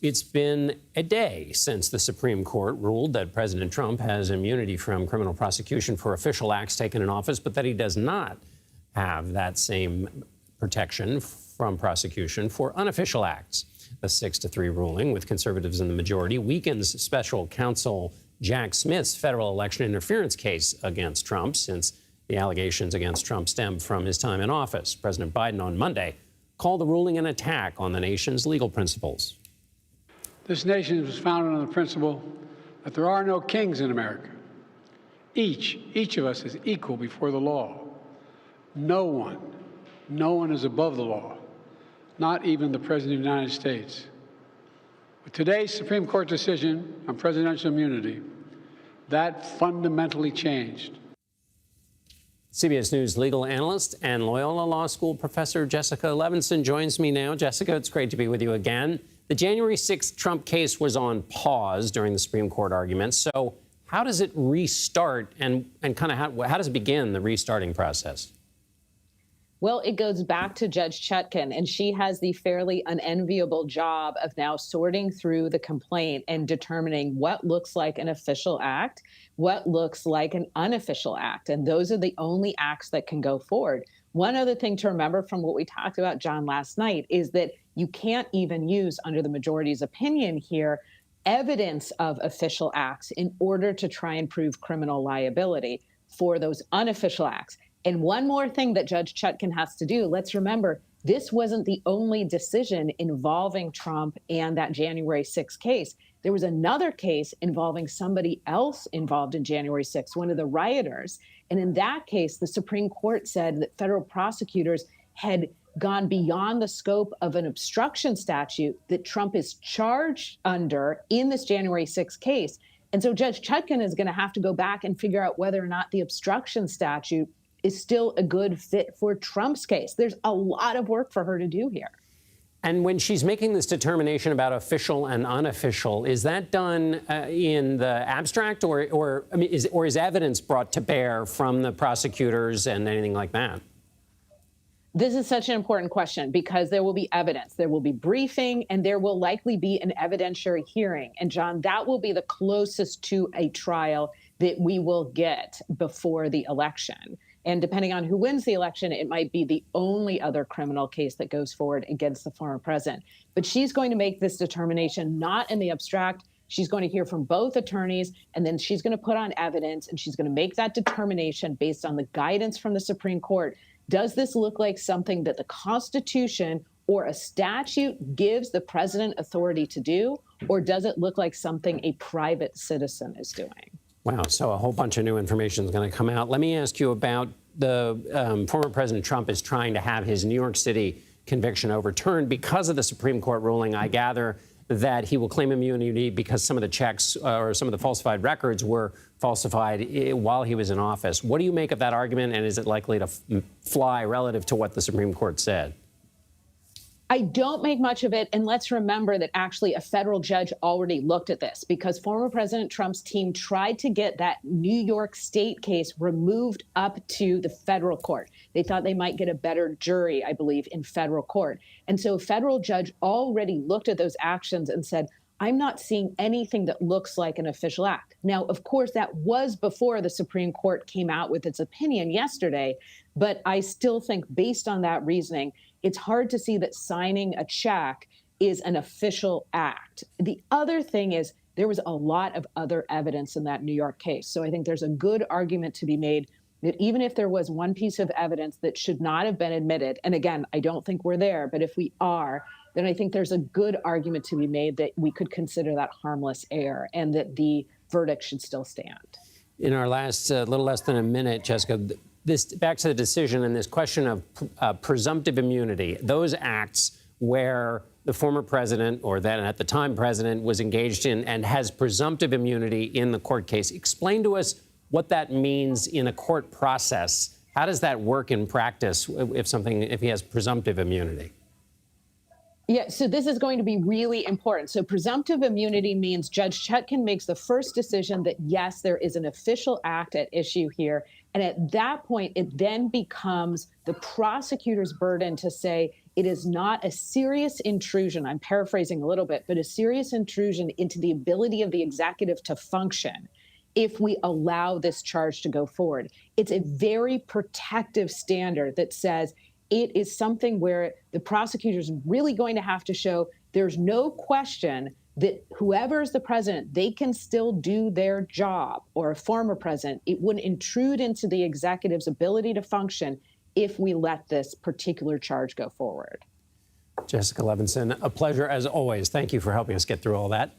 It's been a day since the Supreme Court ruled that President Trump has immunity from criminal prosecution for official acts taken in office, but that he does not have that same protection from prosecution for unofficial acts. The 6-3 ruling, with conservatives in the majority, weakens special counsel Jack Smith's federal election interference case against Trump, since the allegations against Trump stem from his time in office. President Biden on Monday called the ruling an attack on the nation's legal principles. This nation was founded on the principle that there are no kings in America. Each of us is equal before the law. No one is above the law, not even the President of the United States. With today's Supreme Court decision on presidential immunity, that fundamentally changed. CBS News legal analyst and Loyola Law School professor Jessica Levinson joins me now. Jessica, it's great to be with you again. The January 6th Trump case was on pause during the Supreme Court arguments. So how does it restart and kind of how does it begin the restarting process? Well, it goes back to Judge Chutkan, and she has the fairly unenviable job of now sorting through the complaint and determining what looks like an official act, what looks like an unofficial act. And those are the only acts that can go forward. One other thing to remember from what we talked about, John, last night is that you can't even use, under the majority's opinion here, evidence of official acts in order to try and prove criminal liability for those unofficial acts. And one more thing that Judge Chutkan has to do, let's remember, this wasn't the only decision involving Trump and that January 6th case. There was another case involving somebody else involved in January 6th, one of the rioters. And in that case, the Supreme Court said that federal prosecutors had gone beyond the scope of an obstruction statute that Trump is charged under in this January 6th case. And so Judge Chutkan is going to have to go back and figure out whether or not the obstruction statute is still a good fit for Trump's case. There's a lot of work for her to do here. And when she's making this determination about official and unofficial, is that done in the abstract, or is evidence brought to bear from the prosecutors and anything like that? This is such an important question because there will be evidence, there will be briefing, and there will likely be an evidentiary hearing. And John, that will be the closest to a trial that we will get before the election. And depending on who wins the election, it might be the only other criminal case that goes forward against the former president. But she's going to make this determination not in the abstract. She's going to hear from both attorneys, and then she's going to put on evidence, and she's going to make that determination based on the guidance from the Supreme Court. Does this look like something that the Constitution or a statute gives the president authority to do, or does it look like something a private citizen is doing? Wow, so a whole bunch of new information is going to come out. Let me ask you about the former President Trump is trying to have his New York City conviction overturned because of the Supreme Court ruling. I gather that he will claim immunity because some of the checks or some of the falsified records were falsified while he was in office. What do you make of that argument, and is it likely to fly relative to what the Supreme Court said? I don't make much of it. And let's remember that actually a federal judge already looked at this because former President Trump's team tried to get that New York State case removed up to the federal court. They thought they might get a better jury, I believe, in federal court. And so a federal judge already looked at those actions and said, I'm not seeing anything that looks like an official act. Now, of course, that was before the Supreme Court came out with its opinion yesterday. But I still think based on that reasoning, it's hard to see that signing a check is an official act. The other thing is there was a lot of other evidence in that New York case. So I think there's a good argument to be made that even if there was one piece of evidence that should not have been admitted, and again, I don't think we're there, but if we are, then I think there's a good argument to be made that we could consider that harmless error and that the verdict should still stand. In our last little less than a minute, Jessica, this back to the decision and this question of presumptive immunity, those acts where the former president, or then at the time president, was engaged in and has presumptive immunity in the court case. Explain to us what that means in a court process. How does that work in practice if he has presumptive immunity? Yeah, so this is going to be really important. So presumptive immunity means Judge Chutkan makes the first decision that, yes, there is an official act at issue here. And at that point, it then becomes the prosecutor's burden to say, it is not a serious intrusion, I'm paraphrasing a little bit, but a serious intrusion into the ability of the executive to function if we allow this charge to go forward. It's a very protective standard that says it is something where the prosecutor's really going to have to show there's no question that whoever is the president, they can still do their job, or a former president. It wouldn't intrude into the executive's ability to function if we let this particular charge go forward. Jessica Levinson, a pleasure as always. Thank you for helping us get through all that.